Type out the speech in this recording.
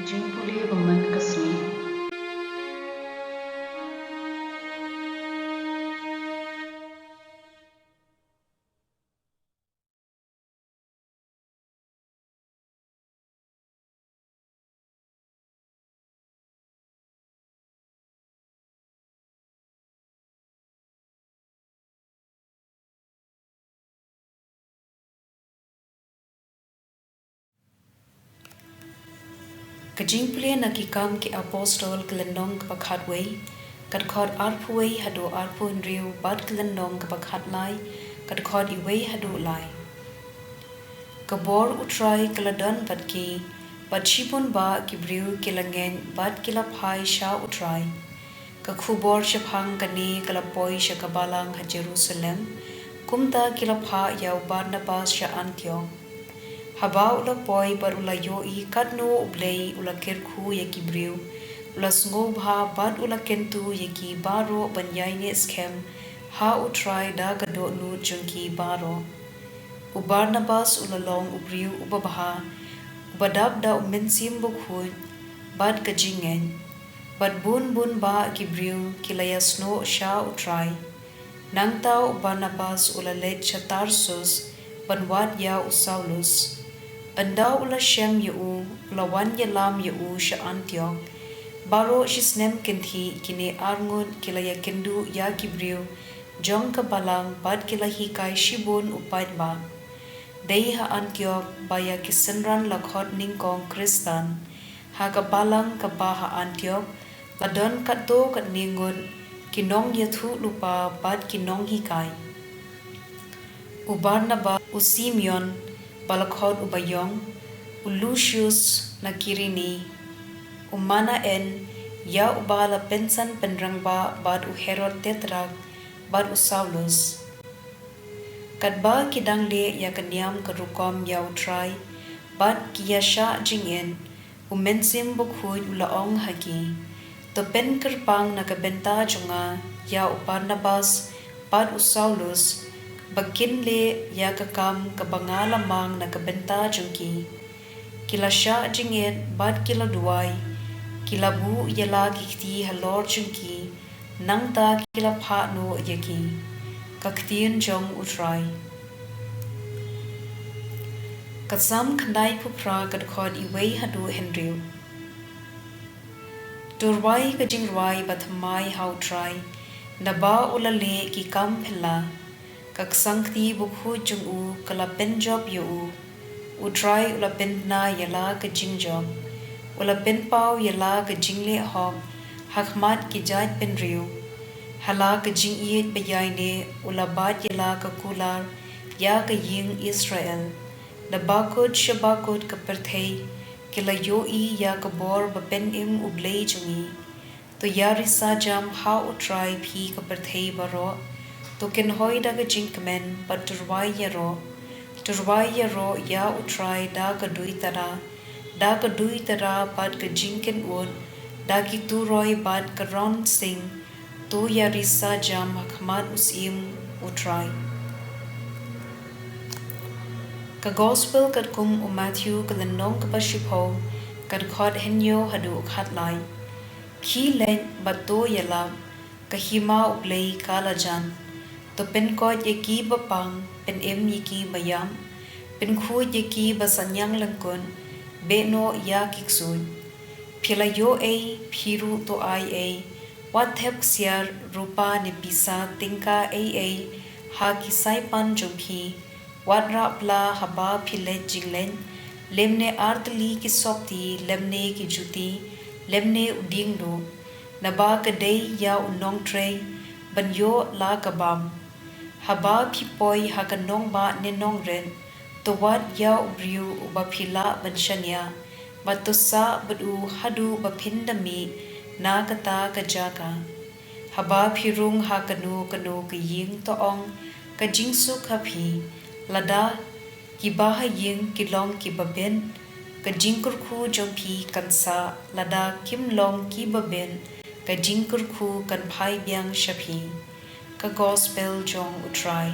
jingpule woman kasmi Kajingpule nakikam ki apostol kelendong kapakhatway, kadkhod arpuway hadu arpu nriu bad kelendong kapakhatlay, kadkhod iway hadu lay. Kabor utray keladon badki, bad shipon ba kibriu kilangen bad kilaphai sha utray. Kakhubor shaphang kani kalapoy sha kabalang ha Jerusalem, kumta kilapha yaw Barnabas sha Antioch. Haba ula poi bar ula yoi kadno Blei ula kirku yaki briu ula sngobha bad ula kentu yaki baro banyaine skem ha utrai da gado nu jungki baro u Barnabas ula long ubriu ubabaha ubadab da umensim bukhui bad kajingen bad bun ba kibriu kilayasno sha utrai nangtau Barnabas ula let chatarsus banwat ya usaulus Andau ula shem yu ula wan yalam yu sha Antioch baro shisnem kinthi kini arngun kilaya kendu ya kibriu jong kabalang bad kilahi kai shibun upait ba dei ha Antioch baya kisenran lakhot ningkong Kristan ha kabalang kabaha Antioch ladon kato kat ningun kinong yathu lupa bad kinong hikai u Barnabas u Simeon Balakhod ubayong, Lucius na kirini, Manaen, ya ubala pensan penrangba bad Herod tetrag, bad Saulus. Kadba kidangli ya kanyam karukom ya utray, bad kiyasha jingin, mensim bukhuj ulaong hagi, to pen kerpang na kabenta junga, ya Barnabas, bad Saulus, Baginle ya kakam kabangalamang na kabenta jungki. Kila sya jingit bad kila duay. Kila bu yala kikti halor jungki. Nangta kila no yaki. Ktien jong utray. Katsam kandai pupra kadkhod iway hadu Henryu. Durway kajingway bathamay how try. Naba ulale ki kam phela. Kaksangti bukhu jungu kala pen job yu utrai ula pen na yala ka jing job ula pen pau yala ka jingle hok hakmat ki jait pen riu hala ka jing iet bayaine ula bat yala ka kular ya ka ying Israel da bakut shabakut ka perthei kila yo I ya ka bor ba pen im ublei jungi to yari sajam ha utrai phi ka perthei baro to ken hoi da ga jinkmen but turwai yaro ya utrai da ga dui tara but ga jinken un da ki tu roi but ka ron sing to ya risa jam hakmat usim utrai ka gospel kat kum Matthew ka lenong ka pashipo kat khod henyo hadu khat lai ki len but to yala ka hima ublei kala jan to pen kot yaki bapang pen em yaki bayam pen khu yaki basanyang langkon beno ya kiksun phila yo a phiru to ai a what thep siar rupa ne pisa tingka a ha ki sai pan jomhi what rapla haba phile jinglen lemne artli ki sokti lemne ki juti lemne uding do naba ka dei ya unong trei ban yo la kabam haba phipoi hakanong ba ninong ren to wat ya ubriu uba phila banshanya matusa badu hadu bapindami na kata kajaka haba phirung hakanu kanu kaying to ong kajingsu kaphi lada kibaha ying kilong kibaben kajingkur khu jompi kansa lada kimlong kibaben kajingkur khu kan phai byang shapi ka gospel jong utrai